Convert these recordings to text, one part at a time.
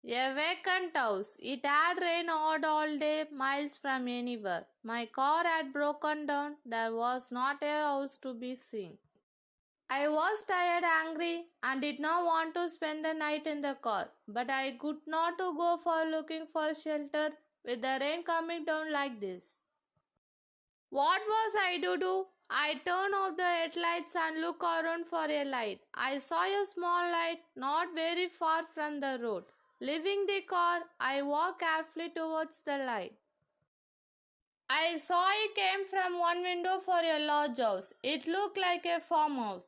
A vacant house. It had rained all day, miles from anywhere. My car had broken down. There was not a house to be seen. I was tired, angry, and did not want to spend the night in the car. But I could not to go for looking for shelter with the rain coming down like this. What was I to do? I turned off the headlights and looked around for a light. I saw a small light not very far from the road. Leaving the car, I walked carefully towards the light. I saw it came from one window for a large house. It looked like a farmhouse.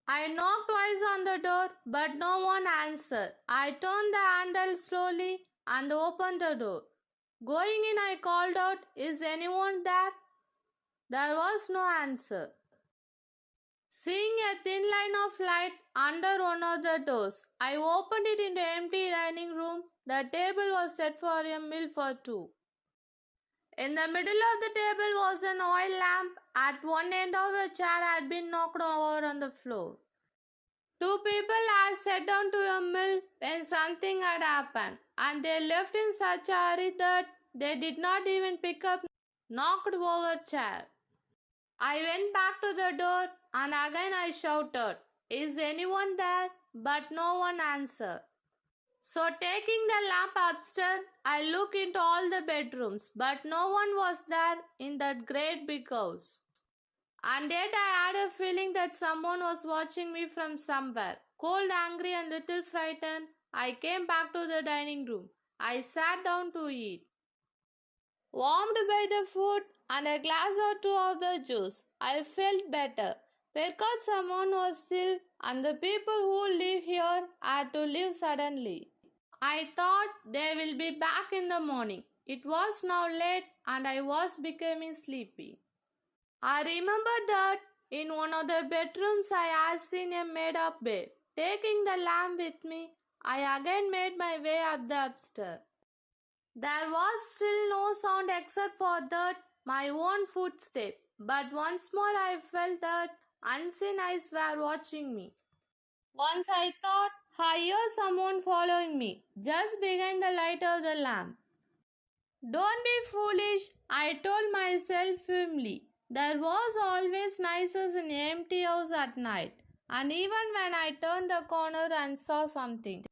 I knocked twice on the door, but no one answered. I turned the handle slowly and opened the door. Going in, I called out, "Is anyone there?" There was no answer. Seeing a thin line of light under one of the doors, I opened it into an empty dining room. The table was set for a meal for two. In the middle of the table was an oil lamp. At one end of a chair had been knocked over on the floor. Two people had sat down to a meal when something had happened, and they left in such a hurry that they did not even pick up knocked over chair. I went back to the door and again I shouted, "Is anyone there?" But no one answered. So taking the lamp upstairs, I looked into all the bedrooms, but no one was there in that great big house. And yet I had a feeling that someone was watching me from somewhere. Cold, angry, and little frightened, I came back to the dining room. I sat down to eat. Warmed by the food and a glass or two of the juice, I felt better because someone was still and the people who live here had to leave suddenly. I thought they will be back in the morning. It was now late and I was becoming sleepy. I remember that in one of the bedrooms I had seen a made-up bed. Taking the lamp with me, I again made my way up the upstairs. There was still no sound except for that my own footstep, but once more I felt that unseen eyes were watching me. Once I thought I heard someone following me just behind the light of the lamp. "Don't be foolish," I told myself firmly. There was always noises in an empty house at night, and even when I turned the corner and saw something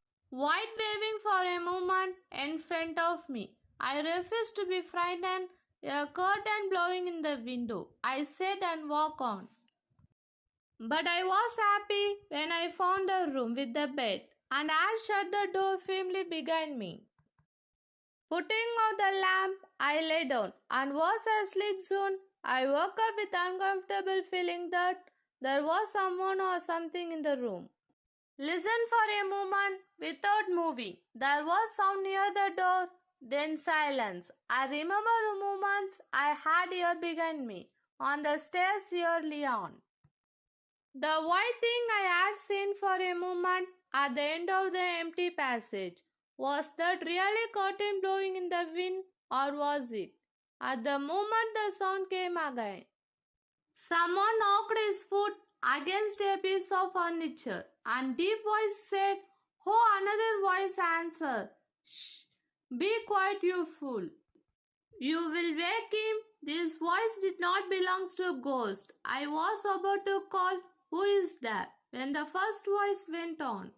white waving for a moment in front of me, I refused to be frightened. A curtain blowing in the window, I said and walked on. But I was happy when I found the room with the bed and I shut the door firmly behind me. Putting out the lamp, I lay down and was asleep soon. I woke up with uncomfortable feeling that there was someone or something in the room. Listened for a moment without moving. There was sound near the door, then silence. I remember the moments I had here behind me, on the stairs early on. The white thing I had seen for a moment at the end of the empty passage. Was that really curtain blowing in the wind, or was it? At the moment the sound came again. Someone knocked his foot against a piece of furniture, and deep voice said, "Oh," another voice answered, "Shh, be quiet, you fool. You will wake him." This voice did not belong to a ghost. I was about to call, "Who is there?" when the first voice went on.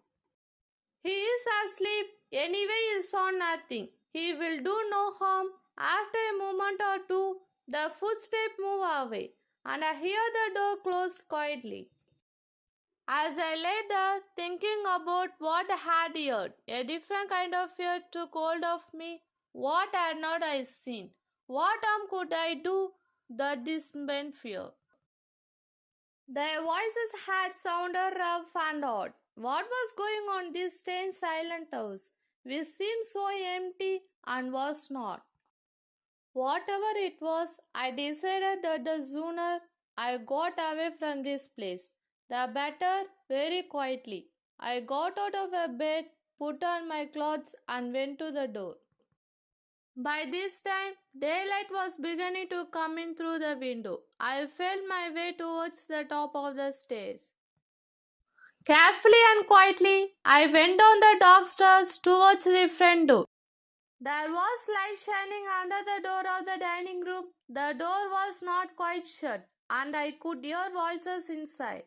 "He is asleep. Anyway, he saw nothing. He will do no harm." After a moment or two, the footsteps moved away, and I heard the door close quietly. As I lay there thinking about what I had heard, a different kind of fear took hold of me. What had not I seen? What harm could I do that this meant fear? Their voices had sounded rough and odd. What was going on in this strange silent house, which seemed so empty and was not? Whatever it was, I decided that the sooner I got away from this place, the better. Very quietly, I got out of bed, put on my clothes, and went to the door. By this time, daylight was beginning to come in through the window. I felt my way towards the top of the stairs. Carefully and quietly, I went down the dark stairs towards the front door. There was light shining under the door of the dining room. The door was not quite shut, and I could hear voices inside.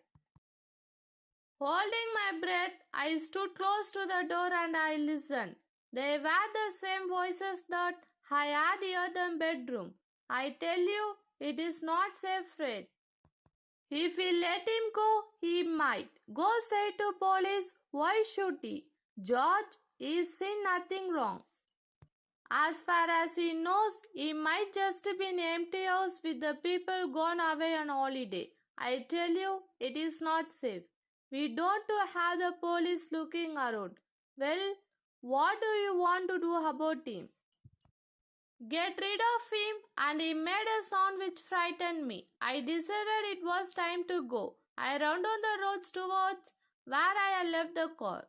Holding my breath, I stood close to the door and I listened. They were the same voices that I had heard in the bedroom. I tell you, it is not safe, Fred. If we let him go, he might go straight to police. Why should he? George is seen nothing wrong. As far as he knows, he might just be in an empty house with the people gone away on holiday. I tell you, it is not safe. We don't have the police looking around. Well, what do you want to do about him? Get rid of him, and he made a sound which frightened me. I decided it was time to go. I ran down the roads towards where I had left the car.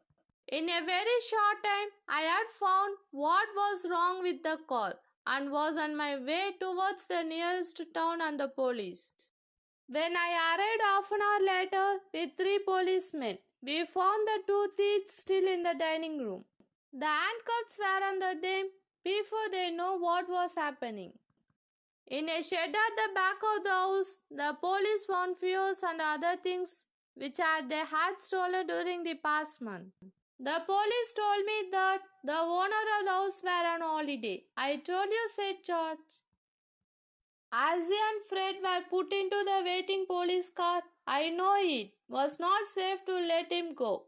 In a very short time, I had found what was wrong with the car and was on my way towards the nearest town and the police. When I arrived half an hour later with three policemen, we found the two thieves still in the dining room. The handcuffs were under them before they know what was happening. In a shed at the back of the house, the police found fuels and other things which they had stolen during the past month. The police told me that the owner of the house were on holiday. I told you, said George. Azzy and Fred were put into the waiting police car. I know it was not safe to let him go.